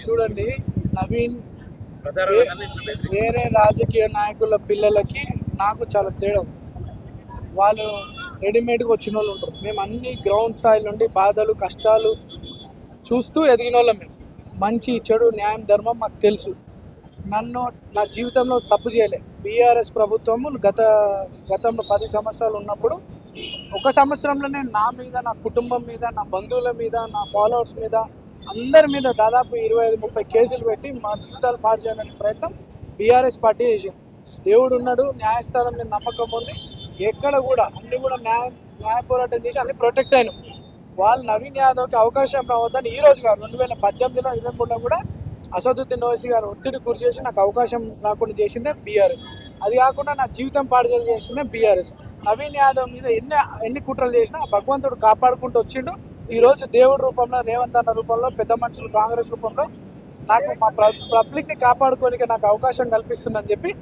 చూడండి నవీన్ వేరే రాజకీయ నాయకుల పిల్లలకి నాకు చాలా తేడా ఉంది. వాళ్ళు రెడీమేడ్గా వచ్చిన వాళ్ళు ఉంటారు. మేము అన్ని గ్రౌండ్ స్థాయి నుండి బాధలు కష్టాలు చూస్తూ ఎదిగిన వాళ్ళం. మేము మంచి చెడు న్యాయం ధర్మం మాకు తెలుసు. నా జీవితంలో తప్పు చేయలే. బీఆర్ఎస్ ప్రభుత్వము గతంలో 10 సంవత్సరాలు ఉన్నప్పుడు ఒక సంవత్సరంలోనే నా మీద, నా కుటుంబం మీద, నా బంధువుల మీద, నా ఫాలోవర్స్ మీద, అందరి మీద దాదాపు 25-30 కేసులు పెట్టి మా జీవితాలు పాడు చేయాలనే ప్రయత్నం బీఆర్ఎస్ పార్టీ చేసింది. దేవుడు ఉన్నాడు, న్యాయస్థానం మీద నమ్మకం ఉంది. ఎక్కడ కూడా అన్ని కూడా న్యాయ పోరాటం చేసి అన్ని ప్రొటెక్ట్ అయినాం. వాళ్ళు నవీన్ యాదవ్కి అవకాశం రావద్దని ఈ రోజు కాదు 2018లో 23లో కూడా అసదుద్దీన్ ఓవైసీ గారు ఒత్తిడి గురి చేసి నాకు అవకాశం రాకుండా చేసిందే బీఆర్ఎస్. అది కాకుండా నా జీవితం పాడు చేసిందే బీఆర్ఎస్. నవీన్ యాదవ్ మీద ఎన్ని కుట్రలు చేసినా భగవంతుడు కాపాడుకుంటూ వచ్చిండు. ఈరోజు దేవుడి రూపంలో, రేవంత్ అన్న రూపంలో, పెద్ద మనుషులు కాంగ్రెస్ రూపంలో నాకు మా పబ్లిక్ని కాపాడుకోనికి నాకు అవకాశం కల్పిస్తుందని చెప్పి